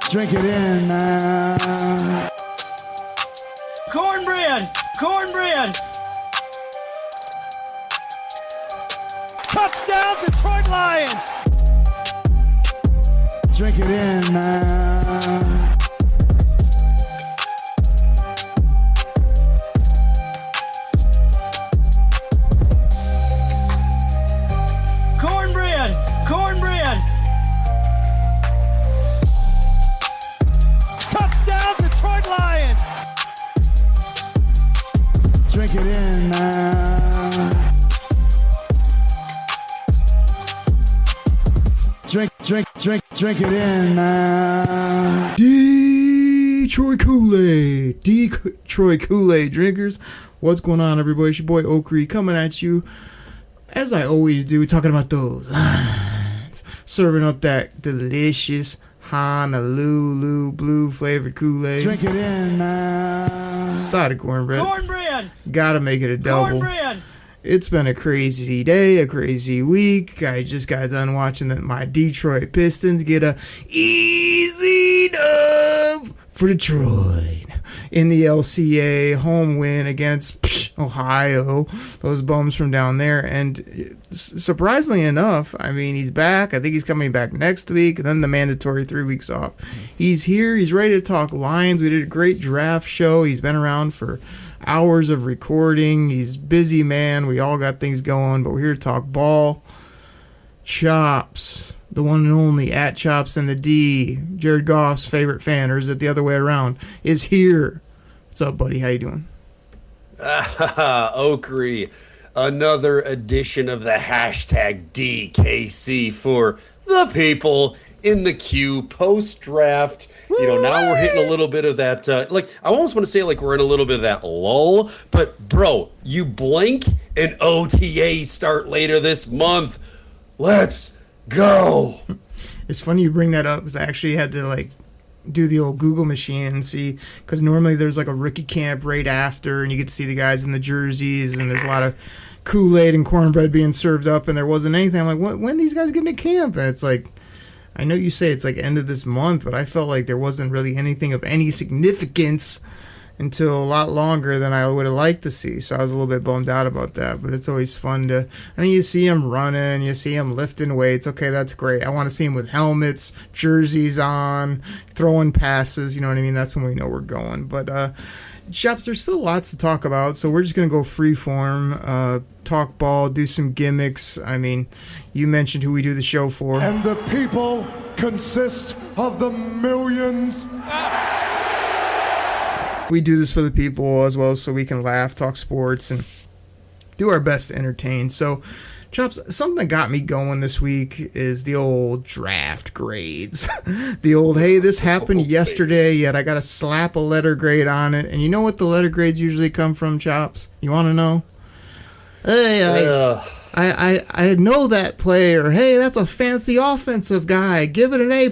Drink it in, man. Cornbread! Cornbread! Touchdown, Detroit Lions! Drink it in, man. Cornbread! Cornbread! Touchdown, Detroit Lions! Drink it in, man. Drink it in, man. Detroit Koolaid. Detroit Koolaid drinkers. What's going on, everybody? It's your boy Oakrey coming at you, as I always do, talking about those lines. Serving up that delicious Honolulu blue flavored Kool-Aid. Drink it in, man. Side of cornbread. Cornbread! Gotta make it a double. Cornbread! It's been a crazy day, a crazy week. I just got done watching my Detroit Pistons get a easy dub for Detroit in the LCA home win against Ohio, those bums from down there. And surprisingly enough, I mean, he's back. I think he's coming back next week, and then the mandatory 3 weeks off. He's here. He's ready to talk Lions. We did a great draft show. He's been around for hours of recording. He's a busy man. We all got things going, but we're here to talk ball. Chops, the one and only at Chops and the D, Jared Goff's favorite fan, or is it the other way around, is here. What's up, buddy? How you doing? Oakrey, another edition of the hashtag DKC for the people in the queue post-draft. You know, now we're hitting a little bit of that, I almost want to say like we're in a little bit of that lull, but bro, you blink and OTAs start later this month. Let's go. It's funny you bring that up because I actually had to do the old Google machine and see, because normally there's like a rookie camp right after and you get to see the guys in the jerseys and there's a lot of Kool-Aid and cornbread being served up and there wasn't anything. I'm like, when these guys get into camp? And it's like, I know you say it's like end of this month, but I felt like there wasn't really anything of any significance until a lot longer than I would have liked to see. So I was a little bit bummed out about that, but it's always fun to, you see him running, you see him lifting weights. Okay, that's great. I want to see him with helmets, jerseys on, throwing passes. You know what I mean? That's when we know we're going. But, Chops, there's still lots to talk about, so we're just going to go freeform, talk ball, do some gimmicks. I mean, you mentioned who we do the show for. And the people consist of the millions. We do this for the people as well, so we can laugh, talk sports, and do our best to entertain. So, Chops, something that got me going this week is the old draft grades. The old, hey, this happened yesterday, yet I got to slap a letter grade on it. And you know what the letter grades usually come from, Chops? You want to know? Hey, I know that player. Hey, that's a fancy offensive guy. Give it an A+.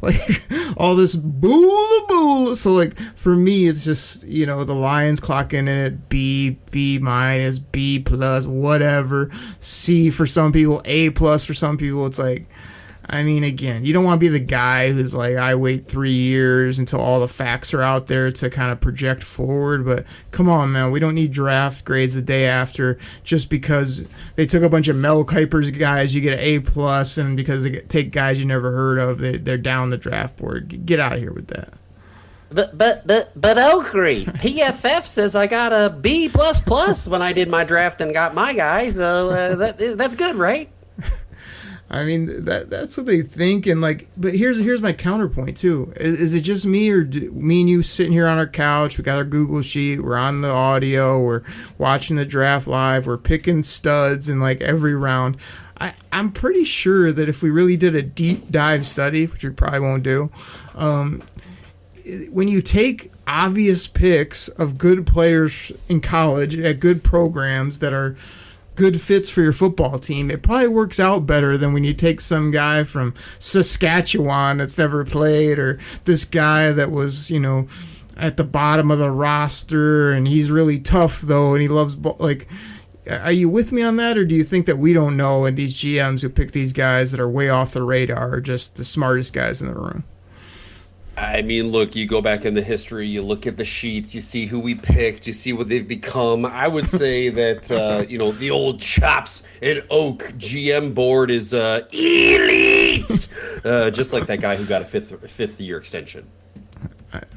Like, all this boola. So, for me, it's just, the Lions clocking in at B minus, B plus, whatever. C for some people, A+ for some people. It's like, again, you don't want to be the guy who's like, I wait 3 years until all the facts are out there to kind of project forward. But come on, man, we don't need draft grades the day after just because they took a bunch of Mel Kiper's guys, you get an A+, and because they take guys you never heard of, they're down the draft board. Get out of here with that. But Oakrey, PFF says I got a B++ when I did my draft and got my guys. That's good, right? That's what they think, and but here's my counterpoint too. Is it just me, or me and you sitting here on our couch? We got our Google sheet. We're on the audio. We're watching the draft live. We're picking studs in every round. I'm pretty sure that if we really did a deep dive study, which we probably won't do, when you take obvious picks of good players in college at good programs that are good fits for your football team, it probably works out better than when you take some guy from Saskatchewan that's never played, or this guy that was, at the bottom of the roster and he's really tough though and he loves are you with me on that, or do you think that we don't know and these GMs who pick these guys that are way off the radar are just the smartest guys in the room? I mean, look, you go back in the history, you look at the sheets, you see who we picked, you see what they've become. I would say that, the old Chops and Oak GM board is elite, just like that guy who got a fifth year extension.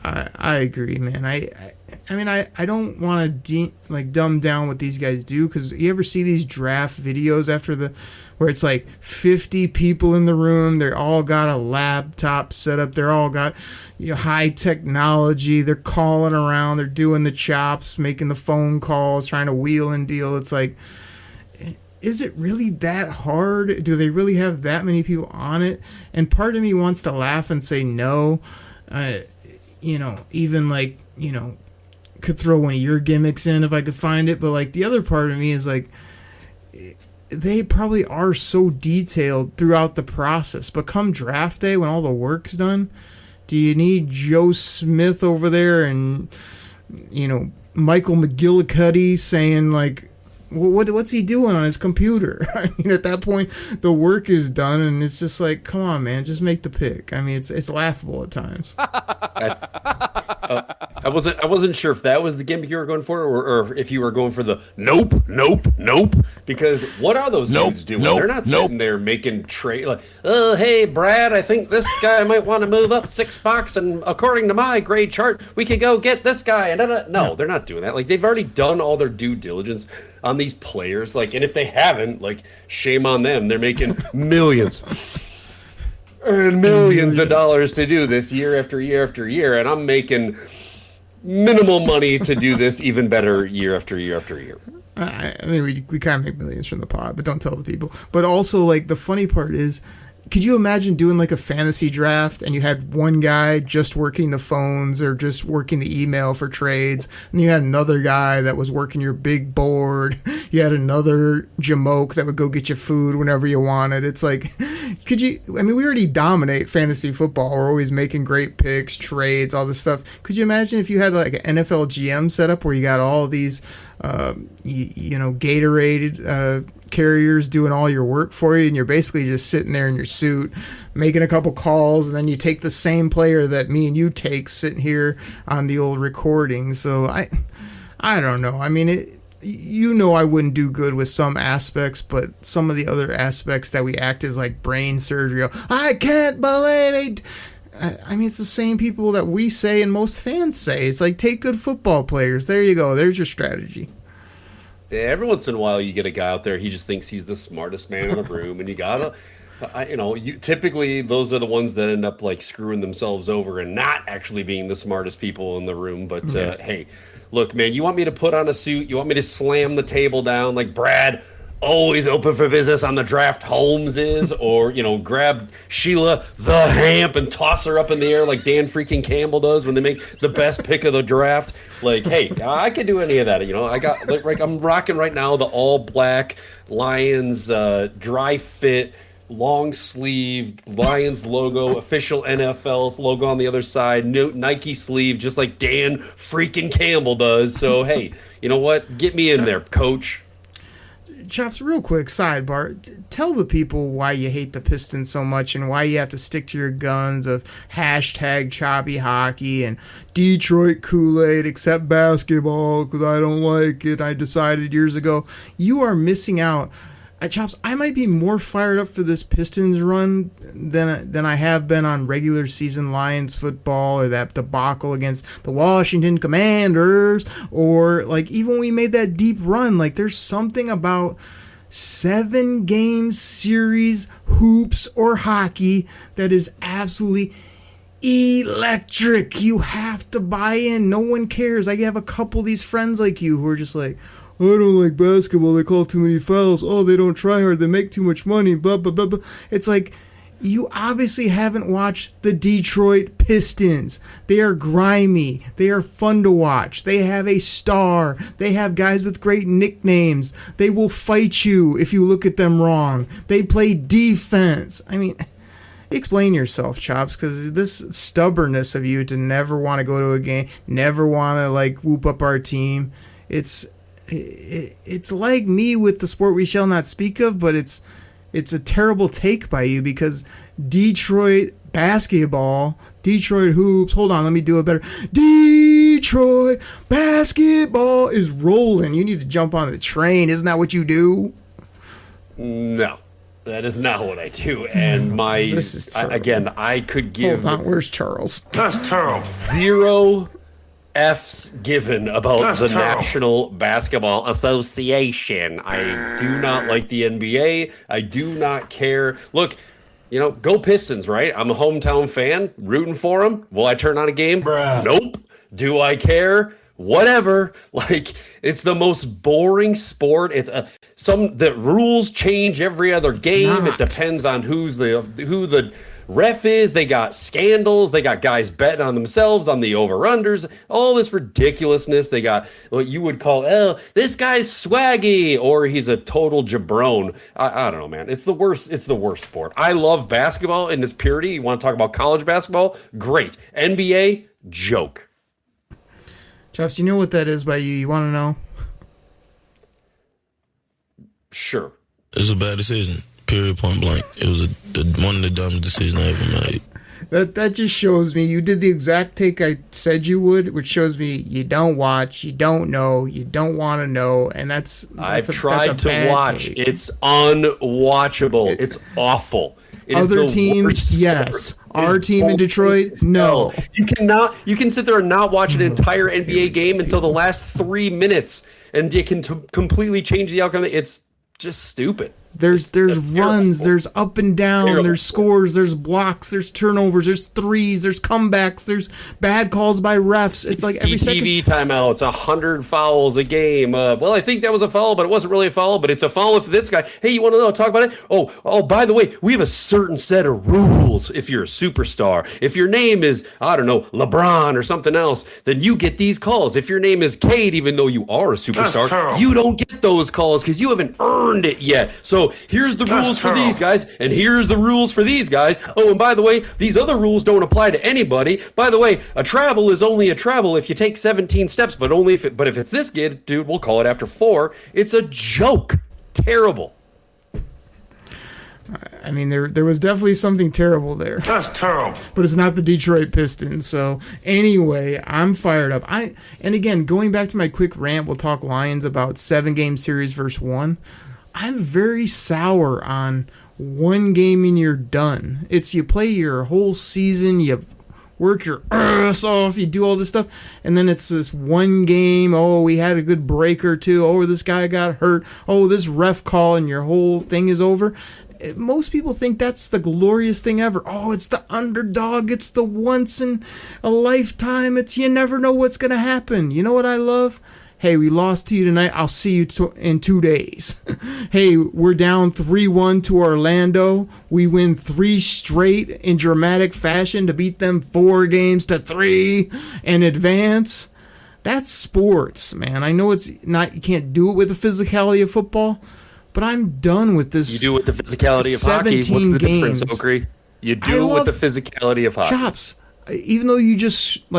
I agree, man. I don't want to dumb down what these guys do, because you ever see these draft videos where it's like 50 people in the room, they're all got a laptop set up, they're all got high technology, they're calling around, they're doing the chops, making the phone calls, trying to wheel and deal. It's like, is it really that hard? Do they really have that many people on it? And part of me wants to laugh and say no. Could throw one of your gimmicks in if I could find it, but the other part of me is they probably are so detailed throughout the process, but come draft day when all the work's done, do you need Joe Smith over there and Michael McGillicuddy saying what's he doing on his computer? I mean, at that point, the work is done, and it's just come on, man, just make the pick. I mean, it's laughable at times. I wasn't sure if that was the gimmick you were going for, or if you were going for the nope, because what are those dudes doing? They're not sitting there making trade oh, hey, Brad, I think this guy might want to move up 6 spots, and according to my grade chart, we could go get this guy. And no, they're not doing that. They've already done all their due diligence on these players, and if they haven't, shame on them. They're making millions and millions of dollars to do this year after year after year, and I'm making minimal money to do this even better year after year after year. I mean, we kind of make millions from the pod, but don't tell the people. But also, the funny part is, could you imagine doing a fantasy draft and you had one guy just working the phones or just working the email for trades, and you had another guy that was working your big board, you had another jamoke that would go get you food whenever you wanted. It's we already dominate fantasy football. We're always making great picks, trades, all this stuff. Could you imagine if you had an NFL GM setup where you got all these Gatorade carriers doing all your work for you, and you're basically just sitting there in your suit making a couple calls, and then you take the same player that me and you take sitting here on the old recording. So I don't know. I mean, I wouldn't do good with some aspects, but some of the other aspects that we act as brain surgery. I can't believe it. I mean, it's the same people that we say and most fans say. It's take good football players. There you go. There's your strategy. Yeah, every once in a while you get a guy out there, he just thinks he's the smartest man in the room, and you gotta, typically those are the ones that end up screwing themselves over and not actually being the smartest people in the room. But hey, look, man, you want me to put on a suit? You want me to slam the table down like Brad always open for business on the draft Holmes is, or grab Sheila the Hamp and toss her up in the air like Dan freaking Campbell does when they make the best pick of the draft? Hey, I can do any of that. I got I'm rocking right now the all black Lions dry fit long sleeve Lions logo, official NFL logo on the other side, Nike sleeve, just like Dan freaking Campbell does. So hey, you know what? Get me in there, coach. Chops, real quick sidebar. Tell the people why you hate the Pistons so much and why you have to stick to your guns of hashtag choppy hockey and Detroit Koolaid except basketball because I don't like it. I decided years ago. You are missing out. Chops, I might be more fired up for this Pistons run than I have been on regular season Lions football or that debacle against the Washington Commanders or even when we made that deep run. There's something about 7-game series hoops or hockey that is absolutely electric. You have to buy in. No one cares. I have a couple of these friends like you who are just I don't like basketball, they call too many fouls, oh, they don't try hard, they make too much money, blah, blah, blah, blah. It's you obviously haven't watched the Detroit Pistons. They are grimy. They are fun to watch. They have a star. They have guys with great nicknames. They will fight you if you look at them wrong. They play defense. I mean, explain yourself, Chops, because this stubbornness of you to never want to go to a game, never want to whoop up our team, it's like me with the sport we shall not speak of, but it's a terrible take by you because Detroit basketball, Detroit hoops. Hold on, let me do it better. Detroit basketball is rolling. You need to jump on the train. Isn't that what you do? No, that is not what I do. And I could give. Hold on, where's Charles? That's terrible. 0 F's given about the National Basketball Association. I do not like the NBA. I do not care. Look, go Pistons, right? I'm a hometown fan, rooting for them. Will I turn on a game? Bruh. Nope. Do I care? Whatever. Like, it's the most boring sport. It's the rules change every other game. It depends on who the ref is. They got scandals. They got guys betting on themselves on the over-unders. All this ridiculousness. They got what you would call, this guy's swaggy, or he's a total jabron. I don't know, man. It's the worst. It's the worst sport. I love basketball in its purity. You want to talk about college basketball? Great. NBA? Joke. Chops, you know what that is by you? You want to know? Sure. It's a bad decision. Period, point blank. It was one of the dumbest decisions I ever made. That just shows me you did the exact take I said you would, which shows me you don't watch, you don't know, you don't want to know, and I've tried to watch. Take. It's unwatchable. It's awful. Other teams, yes. Our team in Detroit, no. You can sit there and not watch an entire NBA game until the last 3 minutes, and you can completely change the outcome. It's just stupid. There's runs, there's up and down, there's scores, there's blocks, there's turnovers, there's threes, there's comebacks, there's bad calls by refs. It's like every second. TV timeouts, 100 fouls a game. Well, I think that was a foul, but it wasn't really a foul. But it's a foul if this guy. Hey, you want to know? Talk about it. Oh, by the way, we have a certain set of rules. If you're a superstar, if your name is LeBron or something else, then you get these calls. If your name is Cade, even though you are a superstar, you don't get those calls because you haven't earned it yet. So here's the rules for these guys, and here's the rules for these guys. Oh, and by the way, these other rules don't apply to anybody. By the way, a travel is only a travel if you take 17 steps, but if it's this kid, dude, we'll call it after 4. It's a joke. Terrible. I mean, there was definitely something terrible there. That's terrible. But it's not the Detroit Pistons. So anyway, I'm fired up. And again, going back to my quick rant, we'll talk Lions about 7-game series versus 1. I'm very sour on 1 game and you're done. It's you play your whole season, you work your ass off, you do all this stuff, and then it's this 1 game. Oh, we had a good break or two. Oh, this guy got hurt. Oh, this ref call, and your whole thing is over. Most people think that's the glorious thing ever. Oh, it's the underdog. It's the once in a lifetime. It's you never know what's going to happen. You know what I love? Hey, we lost to you tonight. I'll see you in 2 days. Hey, we're down 3-1 to Orlando. We win 3 straight in dramatic fashion to beat them 4 games to 3 and advance. That's sports, man. I know it's not. You can't do it with the physicality of football, but I'm done with this. You do it with the physicality of hockey. What's the difference, Okri? You do it with the physicality of hockey. Chops, even though you just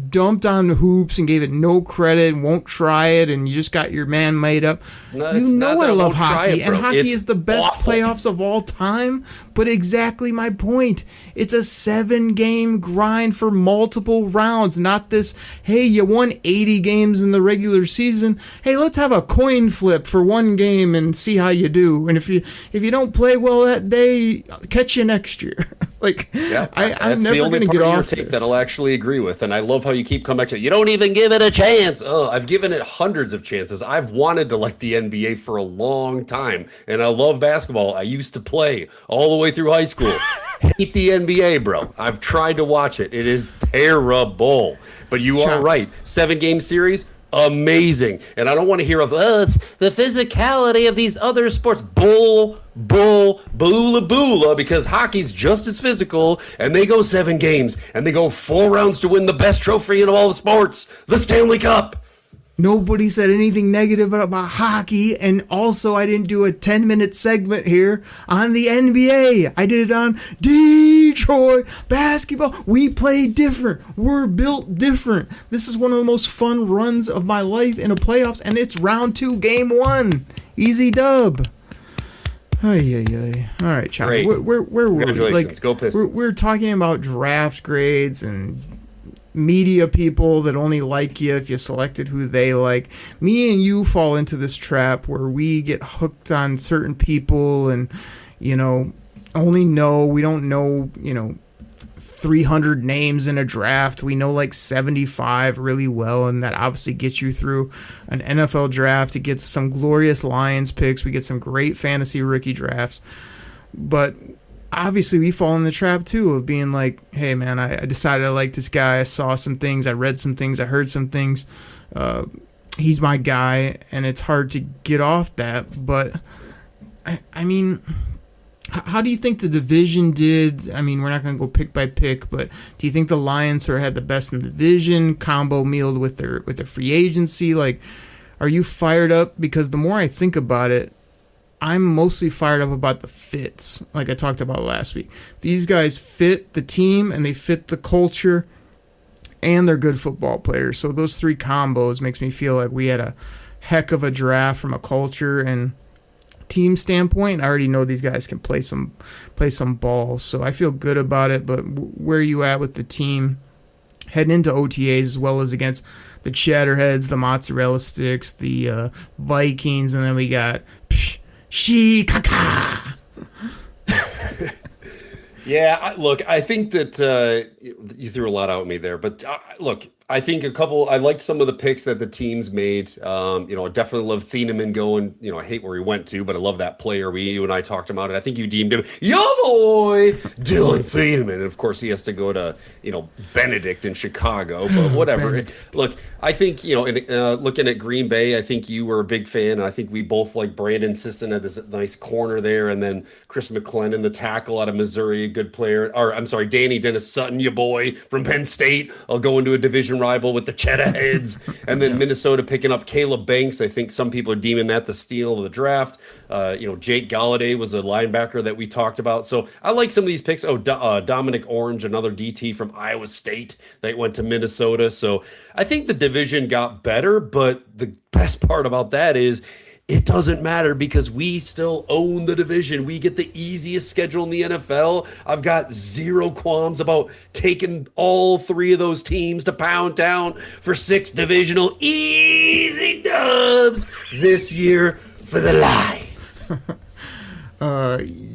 dumped on the hoops and gave it no credit and won't try it, and you just got your man made up. No, you know I love hockey, and hockey is the best awful. Playoffs of all time, but exactly my point. It's a 7-game grind for multiple rounds, not this, hey, you won 80 games in the regular season. Hey, let's have a coin flip for 1 game and see how you do. And if you don't play well that day, catch you next year. I'm never going to get off take that I'll actually agree with, and I love how you keep coming back to it. You don't even give it a chance. Oh, I've given it hundreds of chances. I've wanted to like the NBA for a long time, and I love basketball. I used to play all the way through high school. Hate the NBA, bro. I've tried to watch it. It is terrible. But you are right. 7-game series, amazing. And I don't want to hear of it's the physicality of these other sports. Bull, boola, because hockey's just as physical, and they go 7 games, and they go 4 rounds to win the best trophy in all the sports, the Stanley Cup. Nobody said anything negative about hockey, and also I didn't do a 10-minute segment here on the NBA. I did it on Detroit basketball. We play different. We're built different. This is one of the most fun runs of my life in the playoffs, and it's round 2, game 1. Easy dub. Ay. All right, Chopper. Great. Where were we? Congratulations. Like, Go Pistons. we're talking about draft grades and media people that only like you if you selected who they like. Me and you fall into this trap where we get hooked on certain people and, we don't know, 300 names in a draft. We know like 75 really well, and that obviously gets you through an NFL draft. It gets some glorious Lions picks. We get some great fantasy rookie drafts. But obviously we fall in the trap too of being like, hey man, I decided I like this guy. I saw some things. I read some things. I heard some things. He's my guy, and it's hard to get off that. But I mean, how do you think the division did? I mean, we're not going to go pick by pick, but do you think the Lions had the best in the division, combo mealed with their free agency? Like, are you fired up? Because the more I think about it, I'm mostly fired up about the fits, like I talked about last week. These guys fit the team, and they fit the culture, and they're good football players. So those three combos makes me feel like we had a heck of a draft from a culture and team standpoint. I already know these guys can play some ball, so I feel good about it. But where are you at with the team heading into OTAs, as well as against the Chatterheads, the Mozzarella Sticks, the Vikings, and then we got Kaka. Yeah, I think that you threw a lot out at me there, but look, I think I liked some of the picks that the teams made. I definitely love Thieneman going. I hate where he went to, but I love that player. You and I talked about it. I think you deemed him, yo boy, Dylan Thieneman. And of course, he has to go to, Benedict in Chicago, but whatever. Look, I think, looking at Green Bay, I think you were a big fan. And I think we both like Brandon Sisson at this nice corner there. And then Chris McClellan, the tackle out of Missouri, a good player. Or I'm sorry, Danny Dennis Sutton, your boy from Penn State. I'll go into a division rival with the Chatterheads. And then Minnesota picking up Caleb Banks. I think some people are deeming that the steal of the draft. Jake Galladay was a linebacker that we talked about. So I like some of these picks. Dominic Orange, another DT from Iowa State that went to Minnesota. So I think the division got better, but the best part about that is it doesn't matter because we still own the division. We get the easiest schedule in the NFL. I've got zero qualms about taking all three of those teams to Pound Town for 6 divisional easy dubs this year for the Lions.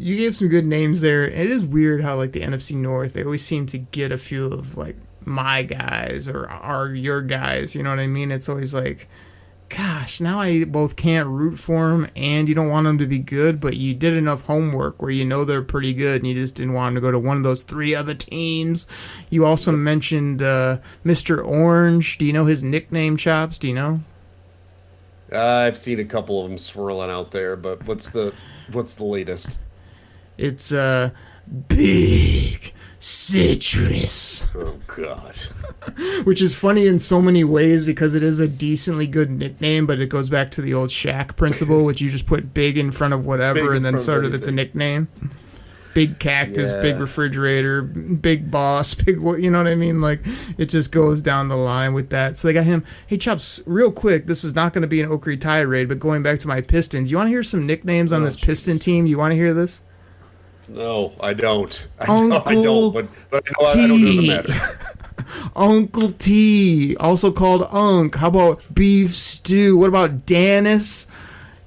You gave some good names there. It is weird how like the NFC North, they always seem to get a few of like my guys or your guys. You know what I mean? It's always like, gosh, now I both can't root for them, and you don't want them to be good, but you did enough homework where they're pretty good, and you just didn't want them to go to one of those 3 other teams. You also mentioned Mr. Orange. Do you know his nickname, Chops? Do you know? I've seen a couple of them swirling out there, but what's the latest? It's Big Citrus. Oh, God. Which is funny in so many ways because it is a decently good nickname, but it goes back to the old Shaq principle, which you just put big in front of whatever, and then sort of it's a nickname. Big cactus, big refrigerator, big boss, you know what I mean? Like, it just goes down the line with that. So they got him. Hey, Chops, real quick, this is not going to be an Oakry tirade, but going back to my Pistons, you want to hear some nicknames on this Piston team? You want to hear this? No, I don't. I don't, but I don't know the matter. Uncle T, also called Unc. How about Beef Stew? What about Dennis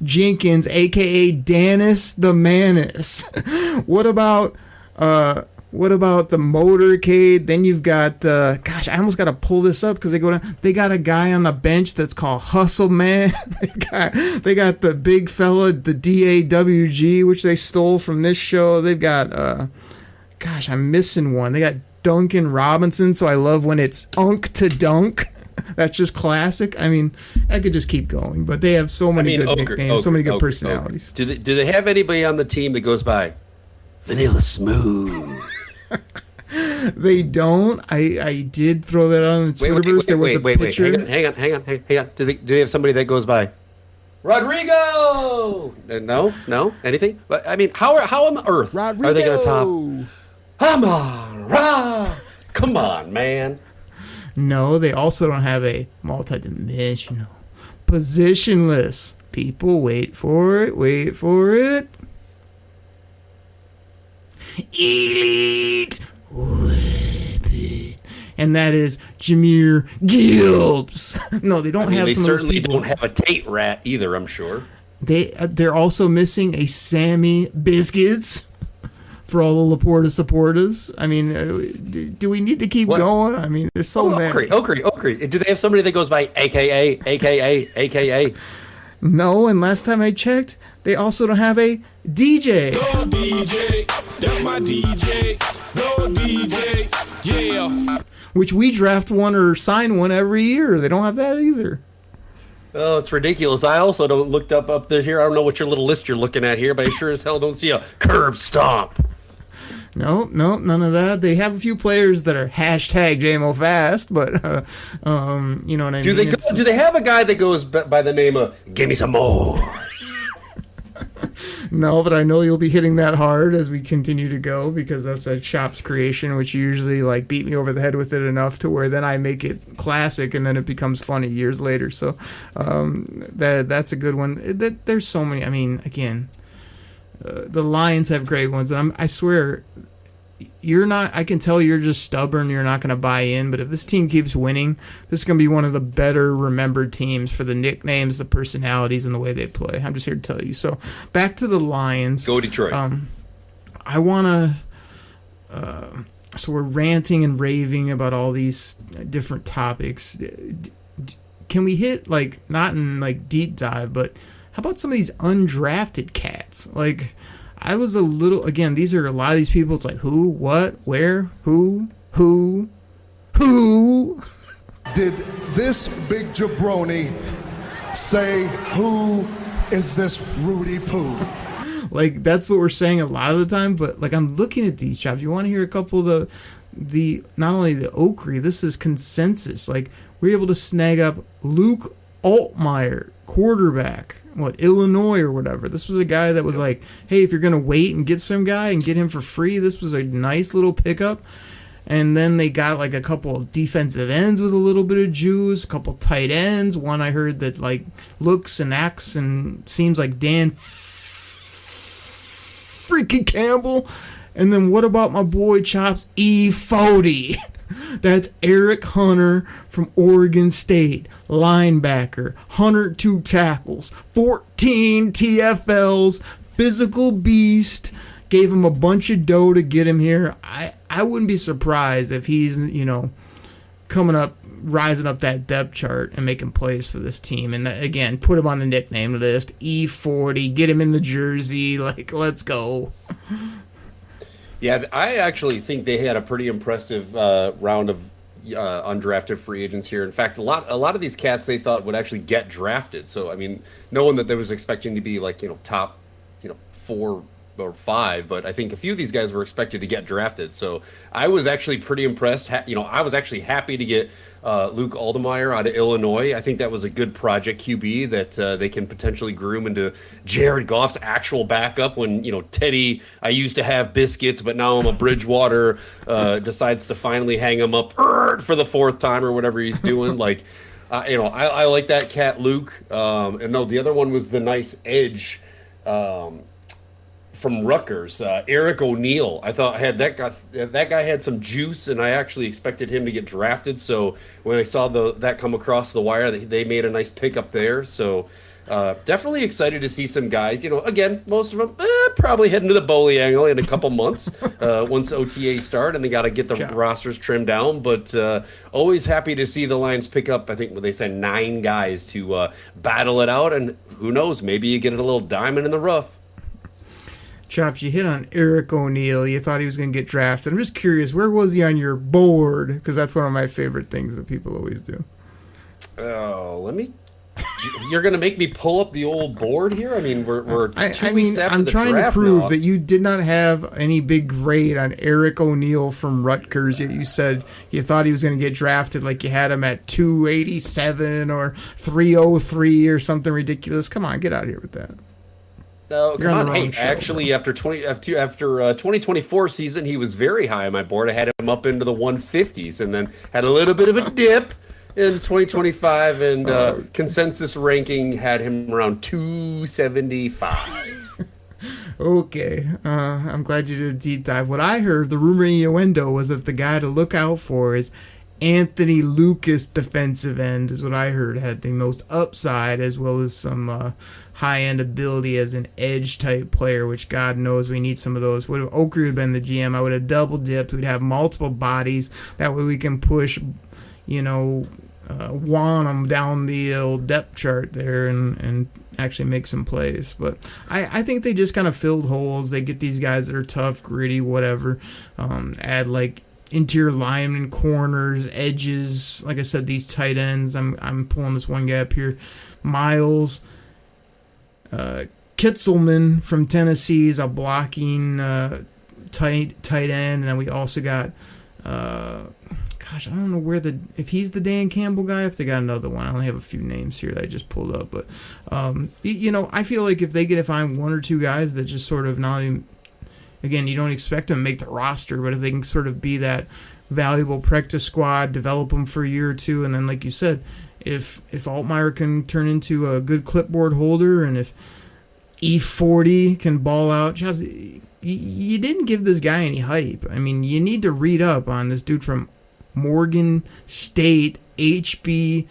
Jenkins, a.k.a. Dennis the Manis? What about the motorcade? Then you've got, I almost got to pull this up because they got a guy on the bench that's called Hustle Man. they got the big fella, the DAWG, which they stole from this show. They've got, I'm missing one. They got Duncan Robinson, so I love when it's Unk to Dunk. That's just classic. I mean, I could just keep going, but they have so many good nicknames, so many good personalities. Do they have anybody on the team that goes by Vanilla Smooth? They don't. I did throw that on the Twitterverse. There was a picture. Hang on. Do they have somebody that goes by Rodrigo? No, anything? But I mean, how on earth Rodrigo. Are they going to top? Come on, man. No, they also don't have a multidimensional, positionless. People, wait for it. elite weapon. And that is Jameer Gibbs. No, they don't have they some of those certainly people. don't have a Tate rat either, I'm sure. They're also missing a Sammy Biscuits for all the Laporta supporters. I mean, do we need to keep going? I mean, there's so many. Okri. Do they have somebody that goes by AKA? No, and last time I checked, they also don't have a DJ. Go DJ, that's my DJ. Go DJ, yeah. Which we draft one or sign one every year. They don't have that either. Oh, it's ridiculous. I also don't looked up this here. I don't know what your little list you're looking at here, but I sure as hell don't see a curb stomp. No, none of that. They have a few players that are hashtag JMO Fast, but you know what I mean. Do they have a guy that goes by the name of Give Me Some More? No, but I know you'll be hitting that hard as we continue to go, because that's a Shop's creation, which you usually like beat me over the head with it enough to where then I make it classic and then it becomes funny years later. So that's a good one. There's so many. I mean, again, the Lions have great ones, and I swear you're not. I can tell you're just stubborn. You're not going to buy in. But if this team keeps winning, this is going to be one of the better remembered teams for the nicknames, the personalities, and the way they play. I'm just here to tell you. So back to the Lions. Go Detroit. I want to. So we're ranting and raving about all these different topics. Can we hit like not in like deep dive, but how about some of these undrafted cats? Like, I was a little, again, these are a lot of these people. It's like, who, what, where, who? Did this big jabroni say, who is this Rudy Poo? Like, that's what we're saying a lot of the time, but like, I'm looking at these jobs. You want to hear a couple of the not only the Okri, this is consensus. Like, we're able to snag up Luke Altmaier, quarterback, Illinois or whatever. This was a guy that was like, hey, if you're going to wait and get some guy and get him for free, this was a nice little pickup. And then they got like a couple of defensive ends with a little bit of juice, a couple tight ends. One I heard that like looks and acts and seems like Dan freaking Campbell. And then what about my boy Chops E40? That's Eric Hunter from Oregon State, linebacker, 102 tackles, 14 TFLs, physical beast. Gave him a bunch of dough to get him here. I wouldn't be surprised if he's, coming up, rising up that depth chart and making plays for this team. And again, put him on the nickname list, E40, get him in the jersey, like, let's go. Yeah, I actually think they had a pretty impressive round of undrafted free agents here. In fact, a lot of these cats they thought would actually get drafted. So I mean, no one that they was expecting to be like top 4 or 5, but I think a few of these guys were expected to get drafted. So I was actually pretty impressed. I was actually happy to get Luke Altmaier out of Illinois. I think that was a good project QB that they can potentially groom into Jared Goff's actual backup when, Teddy, I used to have biscuits, but now I'm a Bridgewater, decides to finally hang him up for the 4th time or whatever he's doing. Like, I like that cat, Luke. And no, the other one was the nice edge from Rutgers, Eric O'Neal. I thought that guy had some juice, and I actually expected him to get drafted. So when I saw that come across the wire, they made a nice pickup there. So definitely excited to see some guys. Again, most of them probably heading to the bowling angle in a couple months once OTA start, and they got to get the rosters trimmed down. But always happy to see the Lions pick up. I think they said 9 guys to battle it out, and who knows, maybe you get a little diamond in the rough. Chops, you hit on Eric O'Neal. You thought he was going to get drafted. I'm just curious, where was he on your board? Because that's one of my favorite things that people always do. Oh, you're going to make me pull up the old board here? I mean, we're 2 weeks after I'm the trying draft to prove now. that you did not have any big grade on Eric O'Neal from Rutgers, yet you said you thought he was going to get drafted like you had him at 287 or 303 or something ridiculous. Come on, get out of here with that. No, You're come on on. the wrong Hey, show, actually, bro. after 2024 season, he was very high on my board. I had him up into the 150s, and then had a little bit of a dip in 2025, and consensus ranking had him around 275. Okay, I'm glad you did a deep dive. What I heard, the rumor innuendo, was that the guy to look out for is Anthony Lucas, defensive end, is what I heard, had the most upside, as well as some high-end ability as an edge-type player, which God knows we need some of those. Would Oakley have been the GM, I would have double-dipped. We'd have multiple bodies. That way we can push, Wanham down the old depth chart there and actually make some plays. But I think they just kind of filled holes. They get these guys that are tough, gritty, whatever. Add like interior linemen, corners, edges. Like I said, these tight ends. I'm pulling this one guy up here. Miles Kitzelman from Tennessee is a blocking tight end. And then we also got I don't know if he's the Dan Campbell guy, if they got another one. I only have a few names here that I just pulled up. But, I feel like if they get to find one or two guys that just sort of not even, again, you don't expect them to make the roster, but if they can sort of be that valuable practice squad, develop them for a year or two, and then, like you said, if Altmaier can turn into a good clipboard holder, and if E40 can ball out, you didn't give this guy any hype. I mean, you need to read up on this dude from Morgan State, HB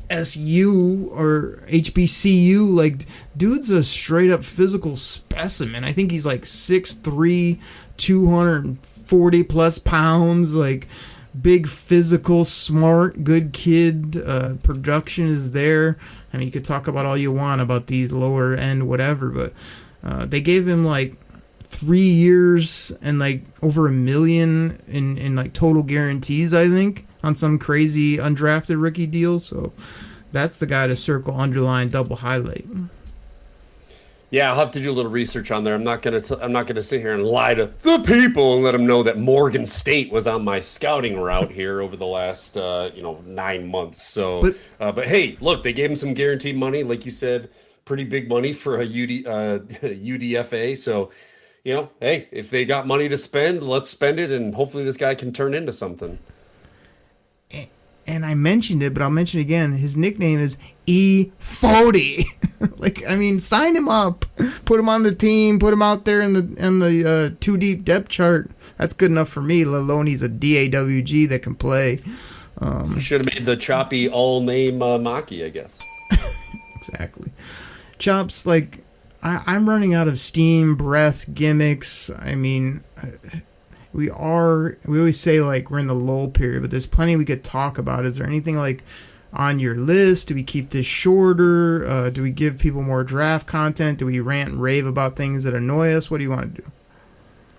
SU or HBCU. Like, dude's a straight up physical specimen. I think he's like 6'3", 240 plus pounds, like big physical, smart, good kid. Production is there. I mean, you could talk about all you want about these lower end whatever, but they gave him like 3 years and like over $1 million in like total guarantees, I think, on some crazy undrafted rookie deal. So that's the guy to circle, underline, double highlight. Yeah, I'll have to do a little research on there. I'm not gonna sit here and lie to the people and let them know that Morgan State was on my scouting route here over the last 9 months. So, but hey, look, they gave him some guaranteed money, like you said, pretty big money for a UDFA. So, hey, if they got money to spend, let's spend it, and hopefully this guy can turn into something. And I mentioned it, but I'll mention it again. His nickname is E40. Sign him up, put him on the team, put him out there in the too deep depth chart. That's good enough for me. Let alone he's a DAWG that can play. You should have made the choppy all name Maki, I guess. Exactly. Chops, like, I'm running out of steam, breath, gimmicks. I mean, we always say, like, we're in the lull period, but there's plenty we could talk about. Is there anything, like, on your list? Do we keep this shorter? Do we give people more draft content? Do we rant and rave about things that annoy us? What do you want to do?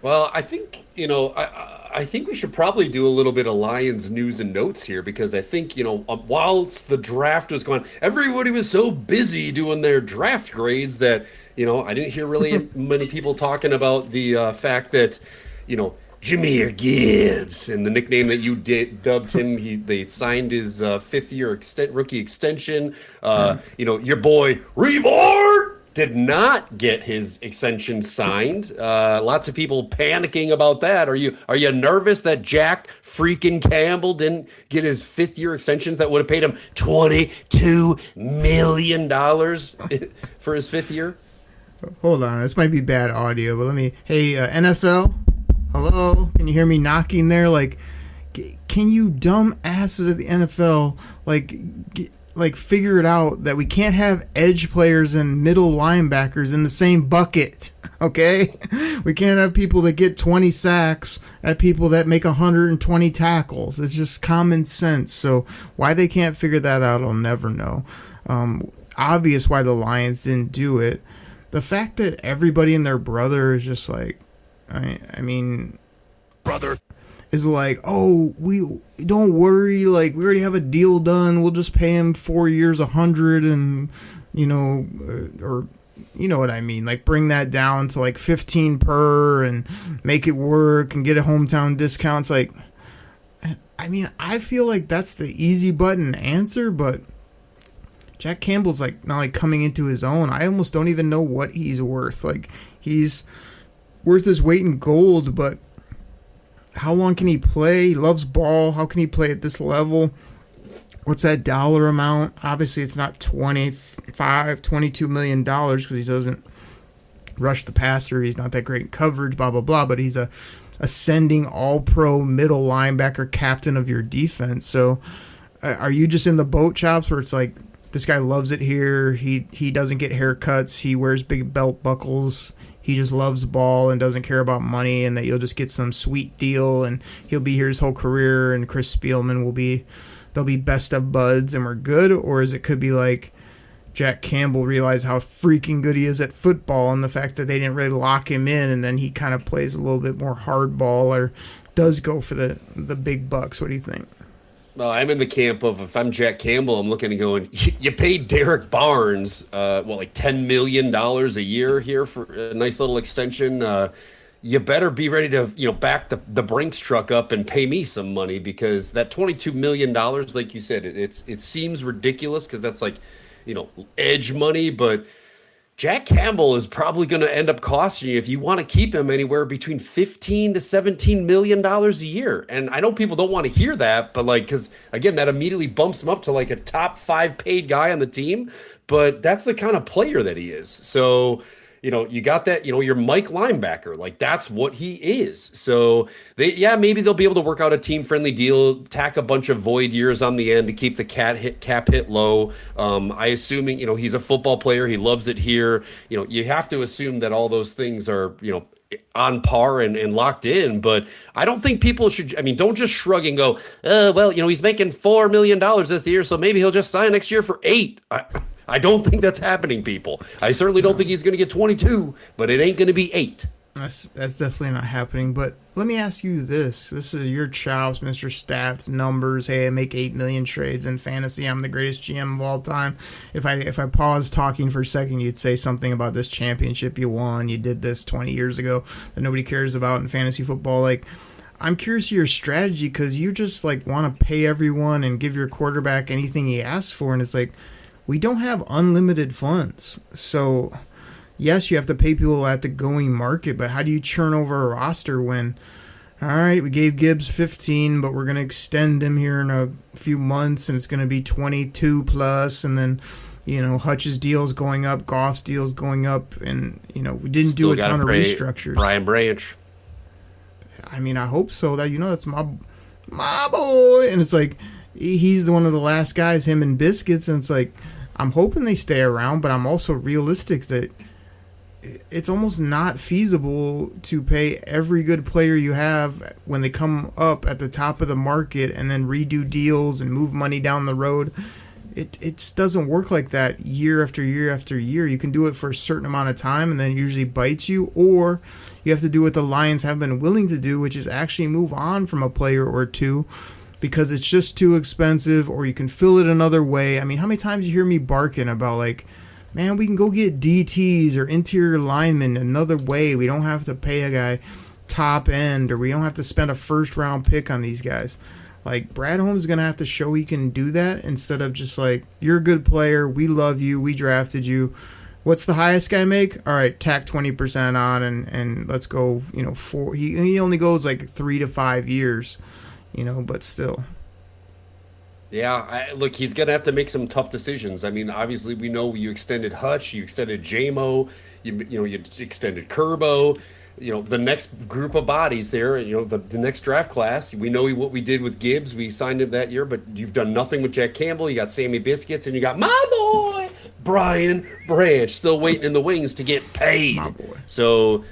Well, I think, I think we should probably do a little bit of Lions news and notes here, because I think, whilst the draft was going, everybody was so busy doing their draft grades that, I didn't hear really many people talking about the fact that, Jameer Gibbs, and the nickname that you dubbed him, they signed his fifth-year rookie extension. Your boy Revord did not get his extension signed. Lots of people panicking about that. Are you nervous that Jack freaking Campbell didn't get his fifth-year extension that would have paid him $22 million for his fifth year? Hold on, this might be bad audio, but hey, NFL, hello? Can you hear me knocking there? Like, can you dumb asses at the NFL, like figure it out that we can't have edge players and middle linebackers in the same bucket, okay? We can't have people that get 20 sacks at people that make 120 tackles. It's just common sense. So why they can't figure that out, I'll never know. Obvious why the Lions didn't do it. The fact that everybody and their brother is just like, I mean, brother is like, oh, we don't worry, like, we already have a deal done. We'll just pay him 4 years, 100, and or you know what I mean, like, bring that down to like 15 per and make it work and get a hometown discounts. Like, I mean, I feel like that's the easy button answer, but Jack Campbell's like not like coming into his own. I almost don't even know what he's worth. Like, he's worth his weight in gold, but how long can he play? He loves ball. How can he play at this level? What's that dollar amount? Obviously, it's not $22 million because he doesn't rush the passer. He's not that great in coverage, blah, blah, blah. But he's a ascending all-pro middle linebacker captain of your defense. So are you just in the boat, Chops, where it's like, this guy loves it here. He doesn't get haircuts. He wears big belt buckles. He just loves ball and doesn't care about money, and that you'll just get some sweet deal and he'll be here his whole career, and Chris Spielman they'll be best of buds and we're good? Or is it could be like Jack Campbell realized how freaking good he is at football, and the fact that they didn't really lock him in, and then he kind of plays a little bit more hardball or does go for the big bucks? What do you think? Well, I'm in the camp of, if I'm Jack Campbell, I'm looking and going, you paid Derek Barnes, like $10 million a year here for a nice little extension. You better be ready to, back the Brinks truck up and pay me some money, because that $22 million, like you said, it seems ridiculous because that's like, edge money, but Jack Campbell is probably going to end up costing you, if you want to keep him, anywhere between $15 to $17 million a year. And I know people don't want to hear that, but because again, that immediately bumps him up to like a top 5 paid guy on the team. But that's the kind of player that he is. So, you got that, your Mike linebacker, like that's what he is. So maybe they'll be able to work out a team friendly deal, tack a bunch of void years on the end to keep the cap hit low. I assuming, he's a football player. He loves it here. You have to assume that all those things are, on par and locked in, but I don't think people should, don't just shrug and go, he's making $4 million this year, so maybe he'll just sign next year for $8 million. I don't think that's happening, people. I certainly don't think he's going to get 22, but it ain't going to be 8. That's definitely not happening. But let me ask you this. This is your chops, Mr. Stats, numbers. Hey, I make 8 million trades in fantasy. I'm the greatest GM of all time. If I pause talking for a second, you'd say something about this championship you won. You did this 20 years ago that nobody cares about in fantasy football. I'm curious of your strategy, because you just want to pay everyone and give your quarterback anything he asks for. And it's like, we don't have unlimited funds. So yes, you have to pay people at the going market, but how do you churn over a roster when, all right, we gave Gibbs 15, but we're going to extend him here in a few months, and it's going to be 22 plus, and then, Hutch's deal's going up, Goff's deal's going up, and, we didn't do a ton of restructures. Brian Branch. I hope so. That's my boy. And it's like, he's one of the last guys, him and Biscuits, and it's like, I'm hoping they stay around, but I'm also realistic that it's almost not feasible to pay every good player you have when they come up at the top of the market and then redo deals and move money down the road. It just doesn't work like that year after year after year. You can do it for a certain amount of time, and then it usually bites you, or you have to do what the Lions have been willing to do, which is actually move on from a player or two, because it's just too expensive, or you can fill it another way. How many times you hear me barking about man, we can go get DTs or interior linemen another way. We don't have to pay a guy top end, or we don't have to spend a first round pick on these guys. Brad Holmes is going to have to show he can do that, instead of just you're a good player, we love you, we drafted you. What's the highest guy make? All right, tack 20% on and let's go, 4. He only goes 3 to 5 years. But still. Yeah, look, he's going to have to make some tough decisions. Obviously, we know you extended Hutch, you extended JMO, you extended Kerbo. The next group of bodies there, the next draft class, we know what we did with Gibbs. We signed him that year, but you've done nothing with Jack Campbell. You got Sammy Biscuits, and you got my boy, Brian Branch, still waiting in the wings to get paid. My boy. So,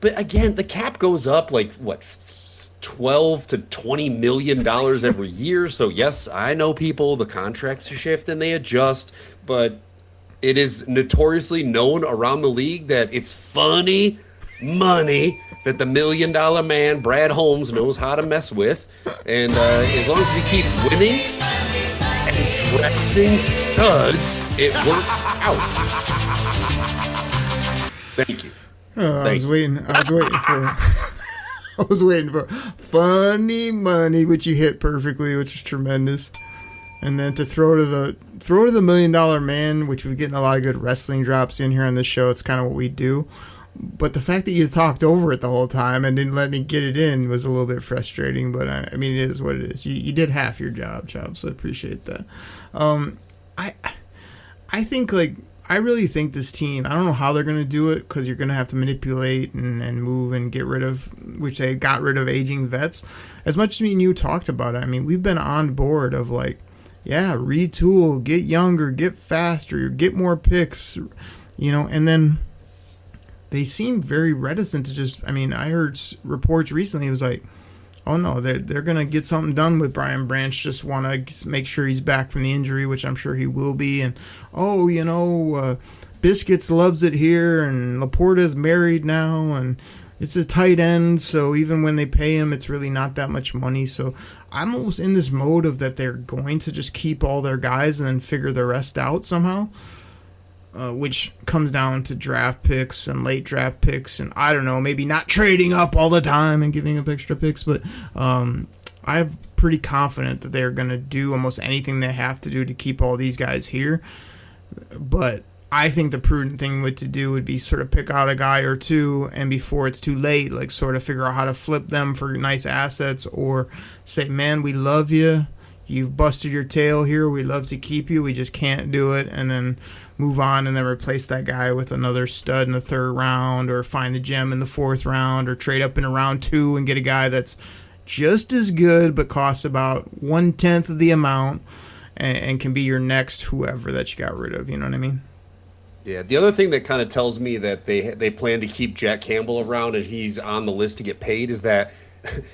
but again, the cap goes up $12 to $20 million every year. So yes, I know people, the contracts shift and they adjust, but it is notoriously known around the league that it's funny money that the $1 million man, Brad Holmes, knows how to mess with. And as long as we keep winning and drafting studs, it works out. Thank you. I was waiting for I was waiting for funny money, which you hit perfectly, which is tremendous. And then to throw to the $1 million man, which we're getting a lot of good wrestling drops in here on this show. It's kind of what we do. But the fact that you talked over it the whole time and didn't let me get it in was a little bit frustrating. But it is what it is. You did half your job, Chops. So I appreciate that. I think I really think this team, I don't know how they're going to do it, because you're going to have to manipulate and move and get rid of, which they got rid of aging vets. As much as me and you talked about it, I mean, we've been on board of like, yeah, retool, get younger, get faster, get more picks, and then they seem very reticent to just, I mean, I heard reports recently, it was like, oh no, they're going to get something done with Brian Branch, just want to make sure he's back from the injury, which I'm sure he will be, and Biscuits loves it here, and Laporta's married now, and it's a tight end, so even when they pay him, it's really not that much money, so I'm almost in this mode of that they're going to just keep all their guys and then figure the rest out somehow. Which comes down to draft picks and late draft picks, and I don't know, maybe not trading up all the time and giving up extra picks, but I'm pretty confident that they're going to do almost anything they have to do to keep all these guys here. But I think the prudent thing to do would be sort of pick out a guy or two, and before it's too late, like sort of figure out how to flip them for nice assets, or say, man, we love you. You've busted your tail here. We love to keep you. We just can't do it. And then move on and then replace that guy with another stud in the 3rd round, or find the gem in the 4th round, or trade up in round 2 and get a guy that's just as good but costs about 1/10 of the amount and can be your next whoever that you got rid of. You know what I mean? Yeah, the other thing that kind of tells me that they plan to keep Jack Campbell around and he's on the list to get paid is that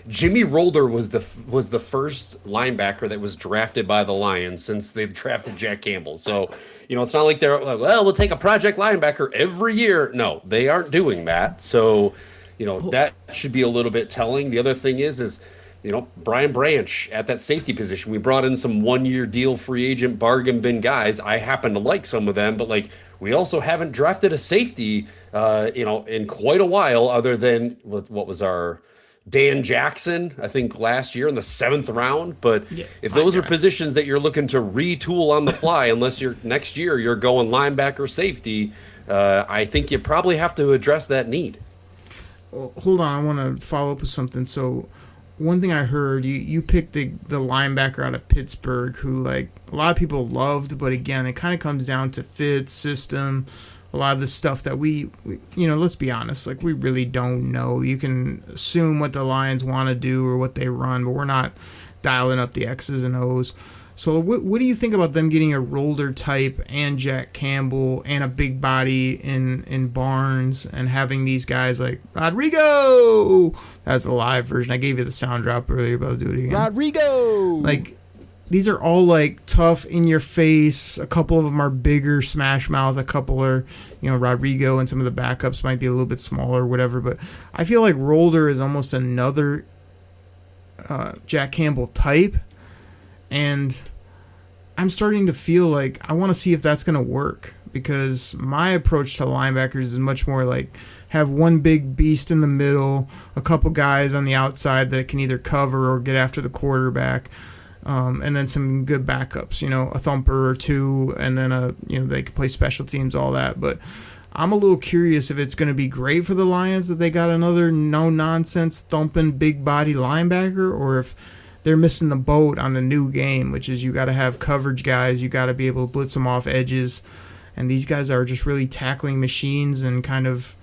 Jimmy Rolder was the first linebacker that was drafted by the Lions since they've drafted Jack Campbell. So, it's not like they're like, well, we'll take a project linebacker every year. No, they aren't doing that. So, that should be a little bit telling. The other thing is Brian Branch at that safety position. We brought in some 1-year deal free agent bargain bin guys. I happen to like some of them, but we also haven't drafted a safety, in quite a while, other than what was our Dan Jackson, I think last year in the 7th round. But if those are positions that you're looking to retool on the fly, unless next year you're going linebacker, safety, I think you probably have to address that need. Well, hold on, I want to follow up with something. So one thing I heard, you picked the linebacker out of Pittsburgh who a lot of people loved, but again, it kind of comes down to fit, system, a lot of the stuff that we let's be honest, we really don't know. You can assume what the Lions want to do or what they run, but we're not dialing up the X's and O's. So what do you think about them getting a Rolder type and Jack Campbell and a big body in Barnes and having these guys like Rodrigo? That's the live version. I gave you the sound drop earlier, but I'll do it again. Rodrigo! These are all tough, in your face. A couple of them are bigger, smash mouth. A couple are, Rodrigo, and some of the backups might be a little bit smaller or whatever. But I feel like Rolder is almost another Jack Campbell type. And I'm starting to feel like I want to see if that's going to work, because my approach to linebackers is much more have one big beast in the middle, a couple guys on the outside that can either cover or get after the quarterback. And then some good backups, a thumper or two, and then they can play special teams, all that. But I'm a little curious if it's going to be great for the Lions that they got another no-nonsense thumping big body linebacker, or if they're missing the boat on the new game, which is you got to have coverage guys, you got to be able to blitz them off edges, and these guys are just really tackling machines and kind of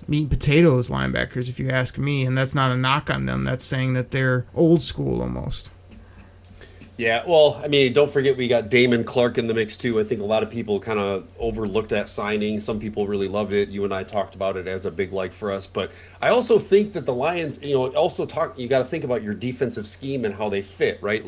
meat and potatoes linebackers, if you ask me. And that's not a knock on them. That's saying that they're old school almost. Yeah, well, I mean, don't forget we got Damon Clark in the mix too. I think a lot of people kind of overlooked that signing. Some people really loved it. You and I talked about it as a big like for us. But I also think that the Lions, you got to think about your defensive scheme and how they fit, right?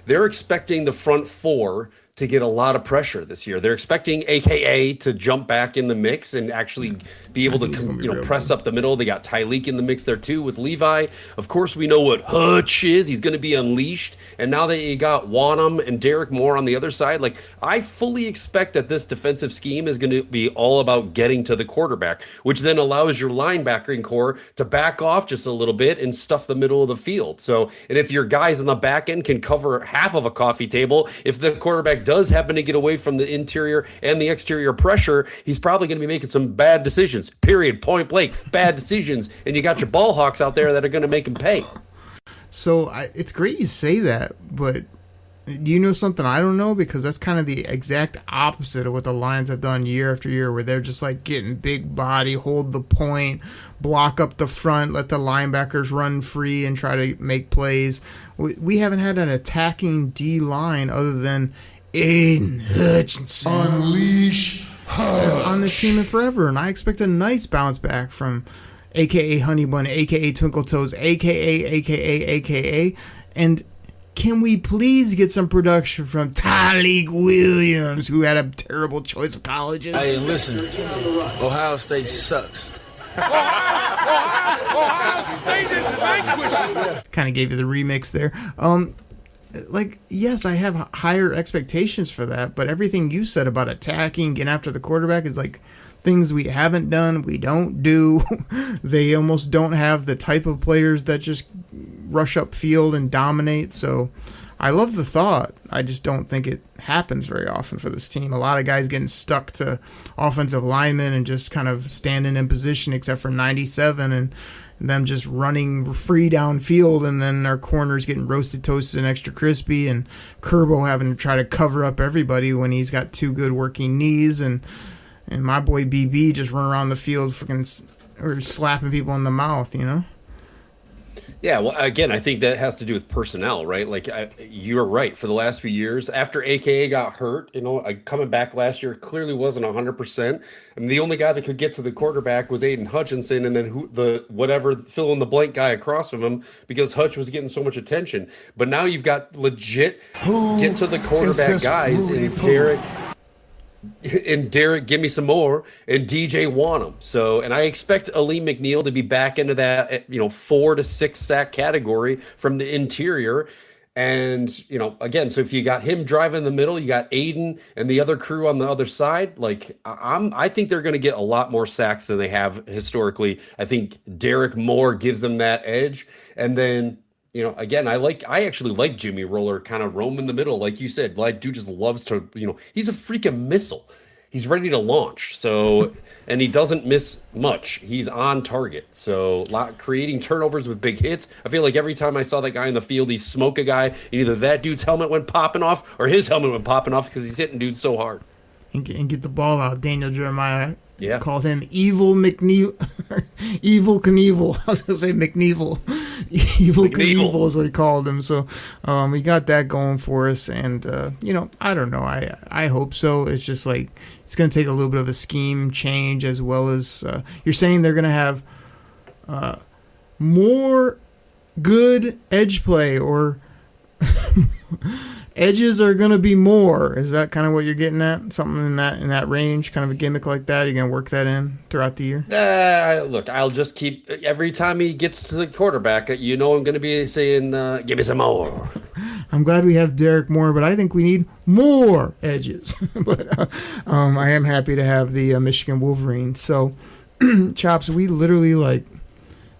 They're expecting the front four to get a lot of pressure this year. They're expecting AKA to jump back in the mix and actually be able to press up the middle. They got Tyleek in the mix there too with Levi. Of course, we know what Hutch is. He's going to be unleashed. And now that you got Wanham and Derek Moore on the other side, I fully expect that this defensive scheme is going to be all about getting to the quarterback, which then allows your linebacking core to back off just a little bit and stuff the middle of the field. So, and if your guys on the back end can cover half of a coffee table, if the quarterback does happen to get away from the interior and the exterior pressure, he's probably going to be making some bad decisions. Period. Point blank. Bad decisions. And you got your ball hawks out there that are going to make him pay. So it's great you say that, but do you know something I don't know? Because that's kind of the exact opposite of what the Lions have done year after year, where they're just like getting big body, hold the point, block up the front, let the linebackers run free and try to make plays. We haven't had an attacking D-line other than Aiden Hutchinson Unleash on this team in forever, and I expect a nice bounce back from a.k.a. Honey Bun, a.k.a. Twinkle Toes, a.k.a. And can we please get some production from Tyleek Williams, who had a terrible choice of colleges? Hey, listen, Ohio State sucks. Ohio State is vanquished. Kind of gave you the remix there. Yes, I have higher expectations for that, but everything you said about attacking, getting after the quarterback is like things we haven't done, we don't do. They almost don't have the type of players that just rush up field and dominate. So I love the thought. I just don't think it happens very often for this team. A lot of guys getting stuck to offensive linemen and just kind of standing in position, except for 97 and them just running free downfield, and then our corners getting roasted, toasted, and extra crispy, and Kerbo having to try to cover up everybody when he's got two good working knees, and my boy BB just run around the field or slapping people in the mouth, you know? Yeah, well, again, I think that has to do with personnel, right? Like, you're right. For the last few years, after AKA got hurt, coming back last year clearly wasn't 100%. I mean, the only guy that could get to the quarterback was Aiden Hutchinson, and then whatever fill in the blank guy across from him, because Hutch was getting so much attention. But now you've got legit get to the quarterback guys in Derek, give me some more, and DJ want him. So, and I expect Aleem McNeil to be back into that, 4 to 6 sack category from the interior. And, again, so if you got him driving in the middle, you got Aiden and the other crew on the other side. Like, I think they're going to get a lot more sacks than they have historically. I think Derek Moore gives them that edge. And then, again, I actually like Jimmy Roller kind of roam in the middle. Like you said, dude just loves to, he's a freaking missile. He's ready to launch. So, and he doesn't miss much. He's on target. So, creating turnovers with big hits. I feel like every time I saw that guy in the field, he smoked a guy. Either that dude's helmet went popping off or his helmet went popping off because he's hitting dudes so hard. And get the ball out. Daniel Jeremiah Yeah. Called him Evil McNeil. Evil Knievel. I was going to say McNevel. Evil Knievel is what he called him. So we got that going for us. And, I don't know. I hope so. It's just like it's going to take a little bit of a scheme change, as well as you're saying they're going to have more good edge play, or edges are going to be more. Is that kind of what you're getting at? Something in that range, kind of a gimmick like that? You're going to work that in throughout the year? Look, I'll just keep, every time he gets to the quarterback, I'm going to be saying, give me some more. I'm glad we have Derek Moore, but I think we need more edges. But I am happy to have the Michigan Wolverines. So, Chops, we literally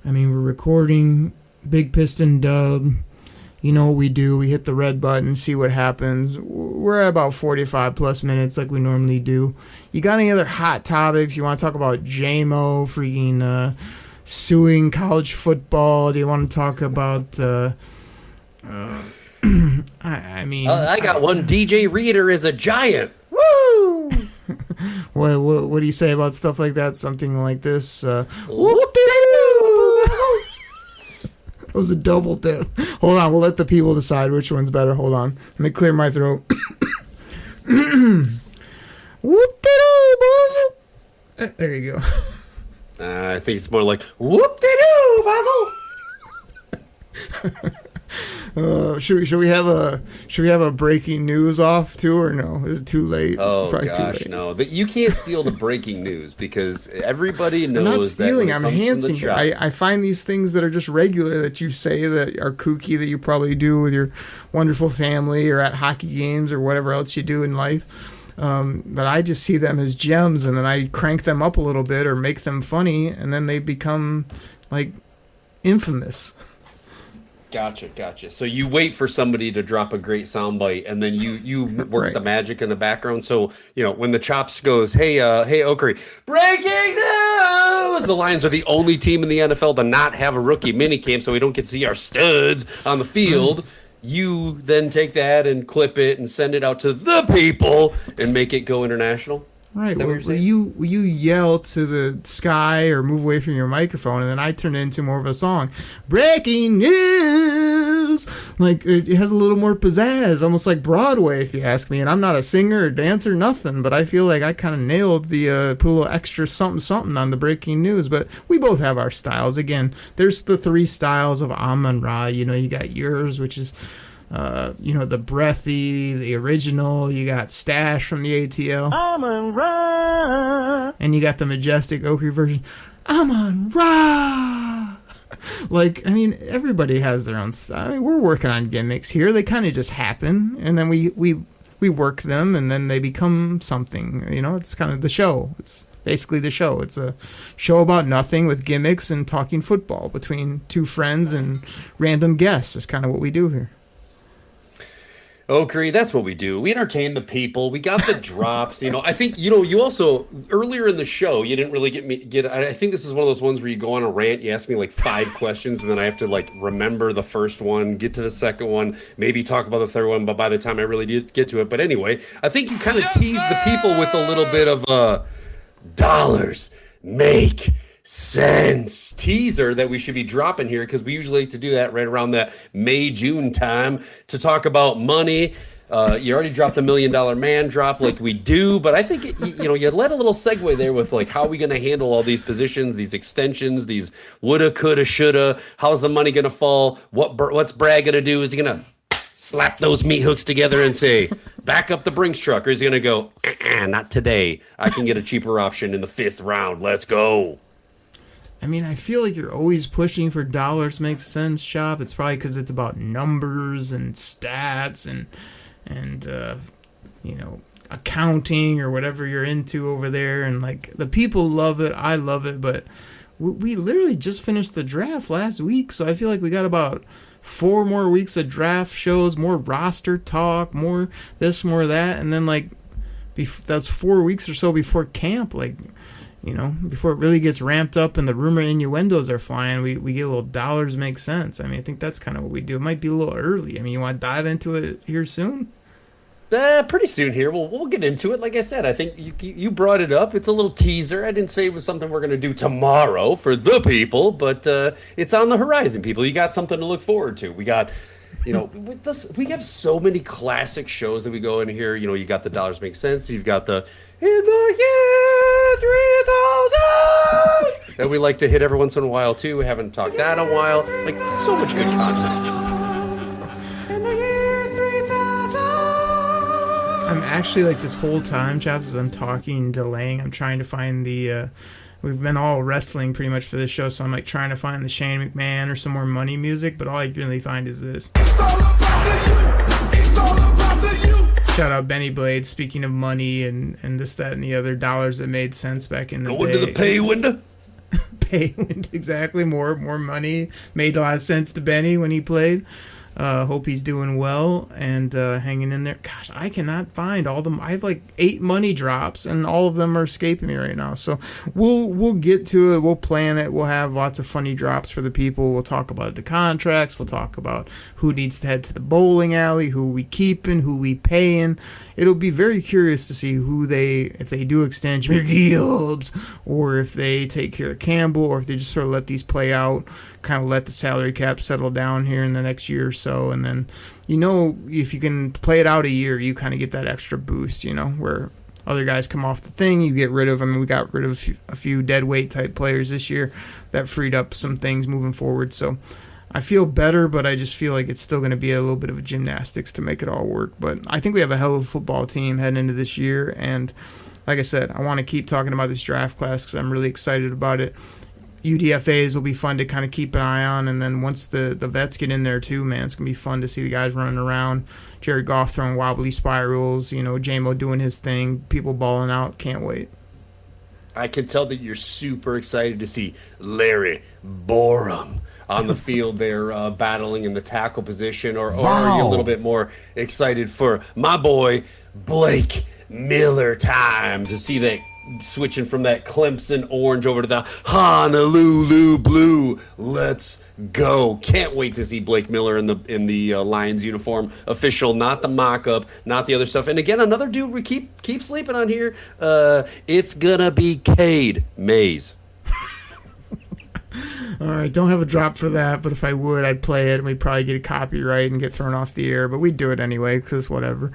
we're recording Big Piston Dub. You know what we do. We hit the red button, see what happens. We're at about 45 plus minutes like we normally do. You got any other hot topics? You want to talk about JMO freaking suing college football? Do you want to talk about... I got one. DJ Reader is a giant. Woo! What do you say about stuff like that? Something like this? Whoop-de-doo! That was a double dip. Hold on, we'll let the people decide which one's better. Hold on. Let me clear my throat. Whoop-de-doo, Basil! There you go. I think it's more like, whoop-de-doo, Basil! Should we have a breaking news off too, or no? Is it too late? Oh, probably gosh, too late. no. But you can't steal the breaking news, because everybody knows. I'm not stealing. that I'm enhancing it. I find these things that are just regular that you say that are kooky, that you probably do with your wonderful family or at hockey games or whatever else you do in life. But I just see them as gems, and then I crank them up a little bit or make them funny, and then they become infamous. Gotcha. So you wait for somebody to drop a great soundbite, and then you work Right. the magic in the background. So, when the Chops goes, hey, Okri, breaking news! The Lions are the only team in the NFL to not have a rookie minicamp, so we don't get to see our studs on the field. you then take that and clip it and send it out to the people and make it go international? Right. Well, you yell to the sky or move away from your microphone, and then I turn it into more of a song. Breaking news! Like, it has a little more pizzazz, almost like Broadway, if you ask me. And I'm not a singer or dancer, nothing, but I feel like I kind of nailed the, put a little extra something on the breaking news. But we both have our styles. Again, there's the 3 styles of Amon-Ra. You know, you got yours, which is... the breathy, the original. You got Stash from the ATL. I'm on Ra. And you got the majestic Oakley version. I'm on Ra. Like, I mean, everybody has their own style. I mean, we're working on gimmicks here. They kind of just happen, and then we work them, and then they become something. You know, it's kind of the show. It's basically the show. It's a show about nothing with gimmicks and talking football between 2 friends and random guests. Is kind of what we do here. Oakley, that's what we do. We entertain the people. We got the drops. I think, you also, earlier in the show, you didn't really I think this is one of those ones where you go on a rant, you ask me like 5 questions, and then I have to like remember the first one, get to the second one, maybe talk about the third one, but by the time I really did get to it. But anyway, I think you kind of tease the people with a little bit of dollars make sense teaser that we should be dropping here, because we usually like to do that right around that May-June time to talk about money. You already dropped the $1 Million Man drop like we do, but I think you let a little segue there with like how are we going to handle all these positions, these extensions, these woulda, coulda, shoulda. How's the money going to fall? What's Brad going to do? Is he going to slap those meat hooks together and say, back up the Brinks truck, or is he going to go, not today. I can get a cheaper option in the 5th round. Let's go. I mean, I feel like you're always pushing for dollars makes sense, Chop. It's probably because it's about numbers and stats and accounting or whatever you're into over there. And, like, the people love it. I love it. But we literally just finished the draft last week, so I feel like we got about 4 more weeks of draft shows, more roster talk, more this, more that. And then, like, that's 4 weeks or so before camp, like... before it really gets ramped up and the rumor innuendos are flying, we get a little dollars make sense. I mean, I think that's kind of what we do. It might be a little early. I mean, you want to dive into it here soon? Pretty soon here. We'll get into it. Like I said, I think you brought it up. It's a little teaser. I didn't say it was something we're going to do tomorrow for the people, but it's on the horizon, people. You got something to look forward to. We got... we have so many classic shows that we go in here. You got the Dollars Make Sense. You've got the In the Year 3000 that we like to hit every once in a while, too. We haven't talked that in a while. Like, so much good content. In the year 3000. I'm actually, like, this whole time, Chops, as I'm talking, delaying, I'm trying to find the... We've been all wrestling pretty much for this show, so I'm like trying to find the Shane McMahon or some more money music, but all I can really find is this. Shout out Benny Blade, speaking of money and this, that, and the other dollars that made sense back in the day. Go into the pay window? Pay window, exactly. More money. Made a lot of sense to Benny when he played. Hope he's doing well and hanging in there. Gosh, I cannot find all them. I have like 8 money drops, and all of them are escaping me right now. So we'll get to it. We'll plan it. We'll have lots of funny drops for the people. We'll talk about the contracts. We'll talk about who needs to head to the bowling alley, who we keeping, who we paying. It'll be very curious to see if they do extend Gibbs, or if they take care of Campbell, or if they just sort of let these play out, kind of let the salary cap settle down here in the next year or so. And then, if you can play it out a year, you kind of get that extra boost, where other guys come off the thing, you get rid of, we got rid of a few dead weight type players this year that freed up some things moving forward. So I feel better, but I just feel like it's still going to be a little bit of a gymnastics to make it all work. But I think we have a hell of a football team heading into this year. And like I said, I want to keep talking about this draft class because I'm really excited about it. UDFAs will be fun to kind of keep an eye on, and then once the vets get in there too, man, it's going to be fun to see the guys running around. Jared Goff throwing wobbly spirals, J-Mo doing his thing, people balling out. Can't wait. I can tell that you're super excited to see Larry Borum on the field there battling in the tackle position, or are you a little bit more excited for my boy Blake Miller time to see that switching from that Clemson orange over to the Honolulu blue. Let's go. Can't wait to see Blake Miller in the Lions uniform. Official, not the mock-up, not the other stuff. And again, another dude we keep sleeping on here. It's gonna be Cade Mays. All right, don't have a drop for that, but if I would, I'd play it, and we'd probably get a copyright and get thrown off the air, but we'd do it anyway, because whatever.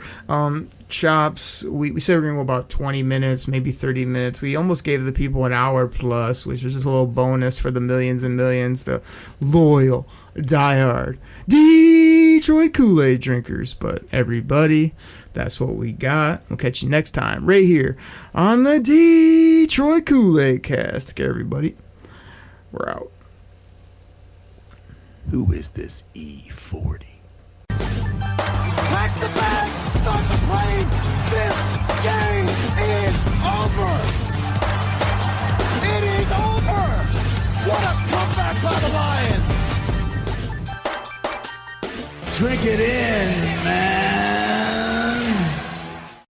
Chops, we said we're going to go about 20 minutes, maybe 30 minutes. We almost gave the people an hour plus, which was just a little bonus for the millions and millions, the loyal, diehard Detroit Koolaid drinkers. But everybody, that's what we got. We'll catch you next time, right here on the Detroit Koolaid Cast. Okay, everybody. We're out. Who is this E40? Pack the bag, start the plane. This game is over. It is over. What a comeback by the Lions. Drink it in, man.